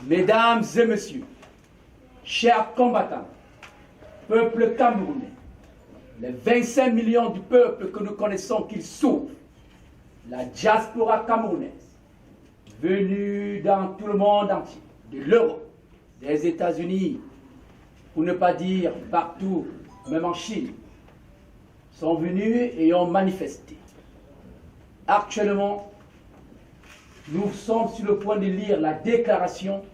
Mesdames et messieurs, chers combattants, peuple camerounais, les 25 millions du peuple que nous connaissons qu'ils sauvent, la diaspora camerounaise, venue dans tout le monde entier, de l'Europe, des États-Unis, pour ne pas dire partout, même en Chine, sont venus et ont manifesté. Actuellement, nous sommes sur le point de lire la déclaration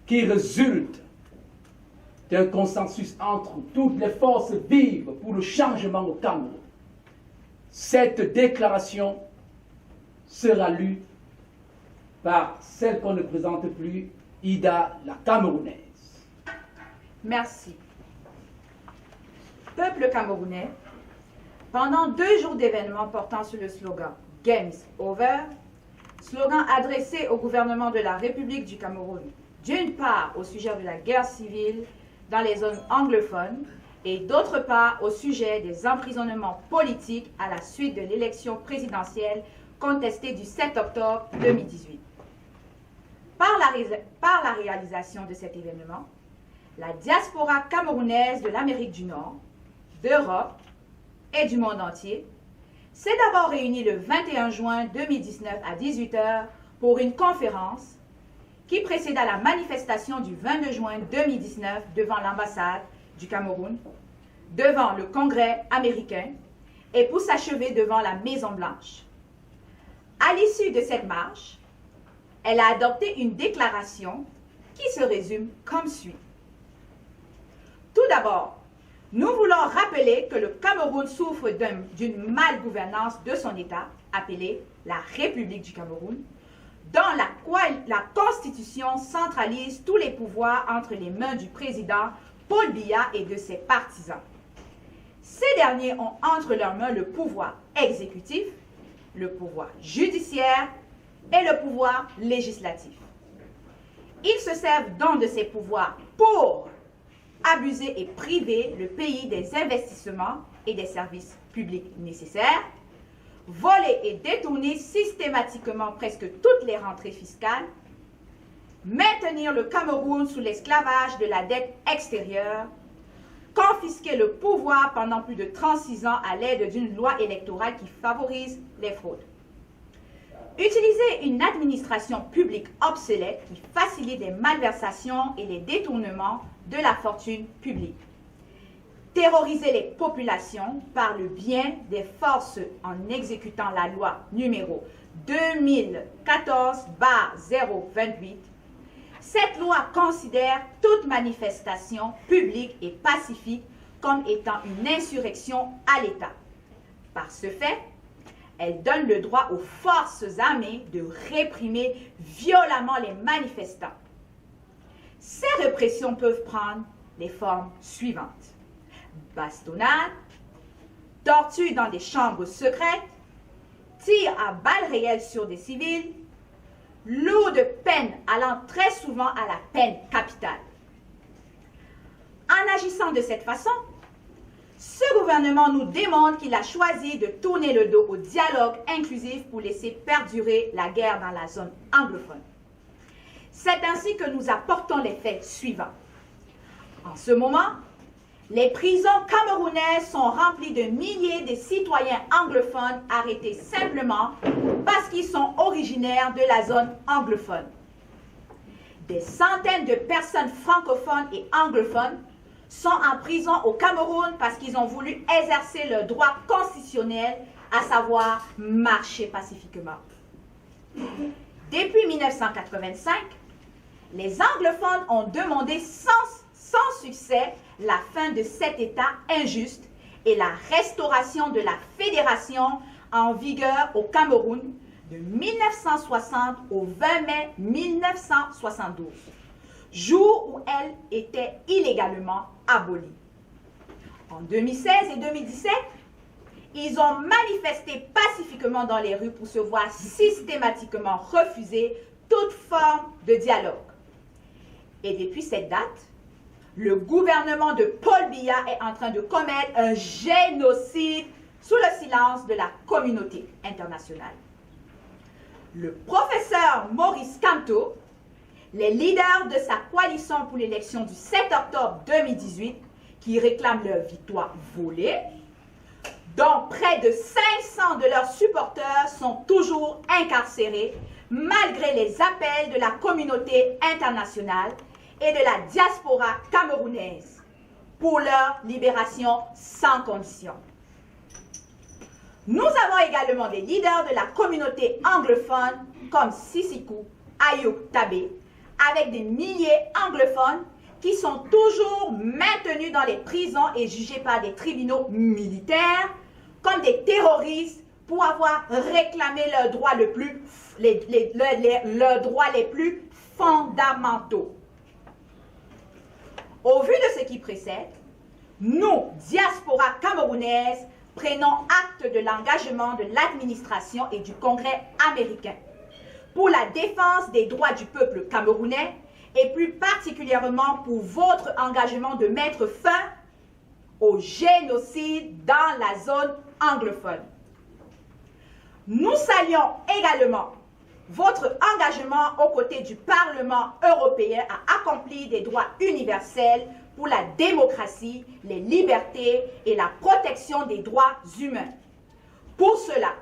qui résulte d'un consensus entre toutes les forces vives pour le changement au Cameroun. Cette déclaration sera lue par celle qu'on ne présente plus, Ida la Camerounaise. Merci. Peuple camerounais, pendant 2 jours d'événements portant sur le slogan « Games Over », slogan adressé au gouvernement de la République du Cameroun, d'une part au sujet de la guerre civile dans les zones anglophones et d'autre part au sujet des emprisonnements politiques à la suite de l'élection présidentielle contestée du 7 octobre 2018. Par la réalisation de cet événement, la diaspora camerounaise de l'Amérique du Nord, d'Europe et du monde entier s'est d'abord réunie le 21 juin 2019 à 18 h pour une conférence qui précéda la manifestation du 22 juin 2019 devant l'ambassade du Cameroun, devant le Congrès américain et pour s'achever devant la Maison-Blanche. À l'issue de cette marche, elle a adopté une déclaration qui se résume comme suit. Tout d'abord, nous voulons rappeler que le Cameroun souffre d'une malgouvernance de son État, appelée la République du Cameroun, dans laquelle la Constitution centralise tous les pouvoirs entre les mains du président Paul Biya et de ses partisans. Ces derniers ont entre leurs mains le pouvoir exécutif, le pouvoir judiciaire et le pouvoir législatif. Ils se servent donc de ces pouvoirs pour abuser et priver le pays des investissements et des services publics nécessaires, voler et détourner systématiquement presque toutes les rentrées fiscales, maintenir le Cameroun sous l'esclavage de la dette extérieure, confisquer le pouvoir pendant plus de 36 ans à l'aide d'une loi électorale qui favorise les fraudes. Utiliser une administration publique obsolète qui facilite les malversations et les détournements de la fortune publique. Terroriser les populations par le bien des forces en exécutant la loi numéro 2014/028. Cette loi considère toute manifestation publique et pacifique comme étant une insurrection à l'État. Par ce fait, elle donne le droit aux forces armées de réprimer violemment les manifestants. Ces répressions peuvent prendre les formes suivantes: bastonnade, torture dans des chambres secrètes, tir à balles réelles sur des civils, lourde peine allant très souvent à la peine capitale. En agissant de cette façon, ce gouvernement nous démontre qu'il a choisi de tourner le dos au dialogue inclusif pour laisser perdurer la guerre dans la zone anglophone. C'est ainsi que nous apportons les faits suivants. En ce moment, les prisons camerounaises sont remplies de milliers de citoyens anglophones arrêtés simplement parce qu'ils sont originaires de la zone anglophone. Des centaines de personnes francophones et anglophones sont en prison au Cameroun parce qu'ils ont voulu exercer leur droit constitutionnel, à savoir marcher pacifiquement. Depuis 1985, les anglophones ont demandé sans succès la fin de cet État injuste et la restauration de la fédération en vigueur au Cameroun de 1960 au 20 mai 1972, jour où elle était illégalement abolie. En 2016 et 2017, ils ont manifesté pacifiquement dans les rues pour se voir systématiquement refuser toute forme de dialogue. Et depuis cette date, le gouvernement de Paul Biya est en train de commettre un génocide sous le silence de la communauté internationale. Le professeur Maurice Kamto, les leaders de sa coalition pour l'élection du 7 octobre 2018 qui réclament leur victoire volée, dont près de 500 de leurs supporters sont toujours incarcérés malgré les appels de la communauté internationale et de la diaspora camerounaise pour leur libération sans condition. Nous avons également des leaders de la communauté anglophone comme Sisikou Ayoub Tabé, avec des milliers anglophones qui sont toujours maintenus dans les prisons et jugés par des tribunaux militaires comme des terroristes pour avoir réclamé leurs droits leurs droits les plus fondamentaux. Au vu de ce qui précède, nous, diaspora camerounaise, prenons acte de l'engagement de l'administration et du Congrès américain pour la défense des droits du peuple camerounais et plus particulièrement pour votre engagement de mettre fin au génocide dans la zone anglophone. Nous saluons également votre engagement aux côtés du Parlement européen à accomplir des droits universels pour la démocratie, les libertés et la protection des droits humains. Pour cela,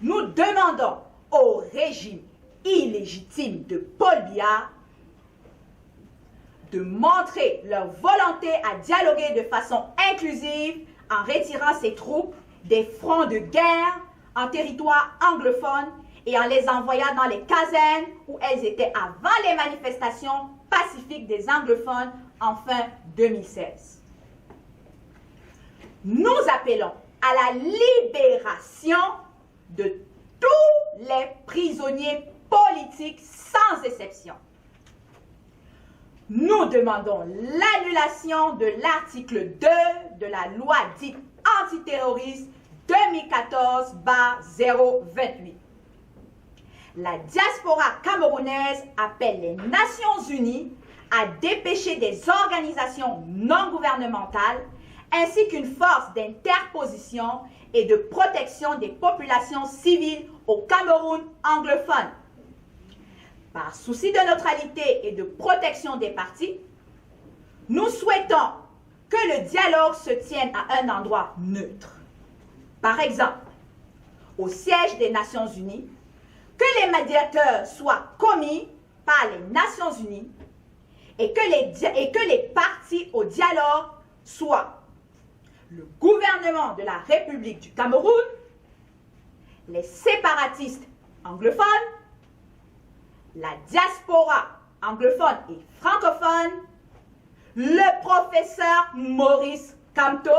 nous demandons au régime illégitime de Paul Biya de montrer leur volonté à dialoguer de façon inclusive en retirant ses troupes des fronts de guerre en territoire anglophone et en les envoyant dans les casernes où elles étaient avant les manifestations pacifiques des anglophones en fin 2016. Nous appelons à la libération de tous les prisonniers politiques sans exception. Nous demandons l'annulation de l'article 2 de la loi dite antiterroriste 2014-028. La diaspora camerounaise appelle les Nations Unies à dépêcher des organisations non gouvernementales ainsi qu'une force d'interposition et de protection des populations civiles au Cameroun anglophone. Par souci de neutralité et de protection des partis, nous souhaitons que le dialogue se tienne à un endroit neutre. Par exemple, au siège des Nations Unies, que les médiateurs soient commis par les Nations Unies et que les parties au dialogue soient le gouvernement de la République du Cameroun, les séparatistes anglophones, la diaspora anglophone et francophone, le professeur Maurice Kamto,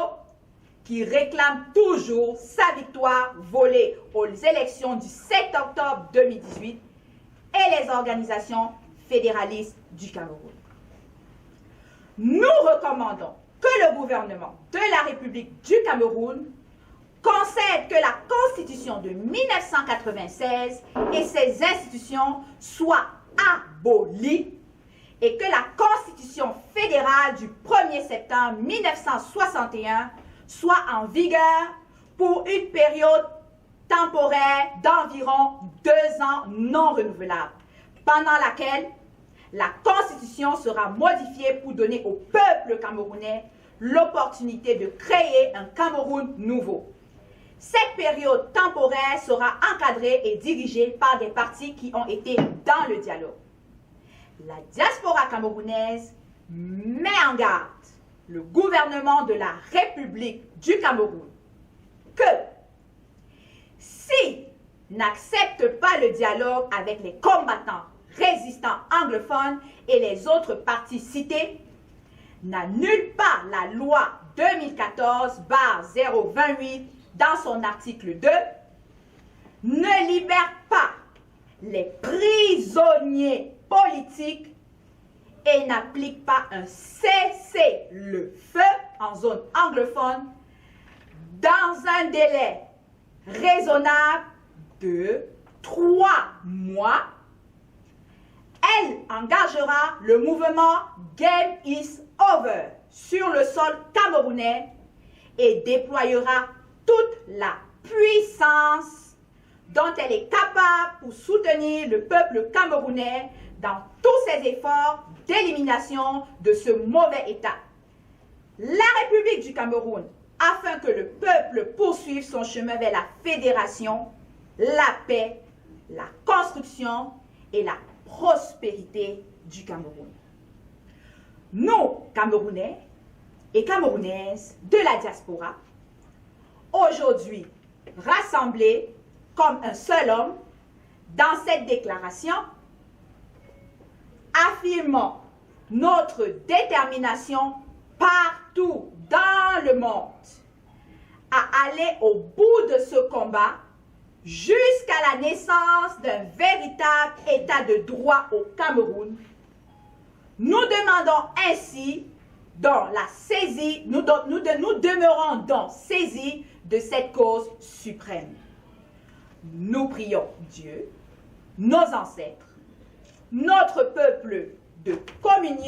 qui réclame toujours sa victoire volée aux élections du 7 octobre 2018, et les organisations fédéralistes du Cameroun. Nous recommandons que le gouvernement de la République du Cameroun concède que la Constitution de 1996 et ses institutions soient abolies et que la Constitution fédérale du 1er septembre 1961 soit en vigueur pour une période temporaire d'environ 2 ans non renouvelable, pendant laquelle la Constitution sera modifiée pour donner au peuple camerounais l'opportunité de créer un Cameroun nouveau. Cette période temporaire sera encadrée et dirigée par des partis qui ont été dans le dialogue. La diaspora camerounaise met en garde le gouvernement de la République du Cameroun que s'il n'accepte pas le dialogue avec les combattants résistants anglophones et les autres partis cités, n'annule pas la loi 2014-028 dans son article 2, ne libère pas les prisonniers politiques et n'applique pas un cessez-le-feu en zone anglophone dans un délai raisonnable de 3 mois, elle engagera le mouvement Game is Over sur le sol camerounais et déployera toute la puissance dont elle est capable pour soutenir le peuple camerounais dans tous ses efforts d'élimination de ce mauvais État. La République du Cameroun, afin que le peuple poursuive son chemin vers la fédération, la paix, la construction et la prospérité du Cameroun. Nous, Camerounais et Camerounaises de la diaspora, aujourd'hui rassemblés comme un seul homme dans cette déclaration, affirmons notre détermination partout dans le monde à aller au bout de ce combat jusqu'à la naissance d'un véritable état de droit au Cameroun. Nous demandons ainsi dans la saisie, nous demeurons donc saisis de cette cause suprême. Nous prions Dieu, nos ancêtres, notre peuple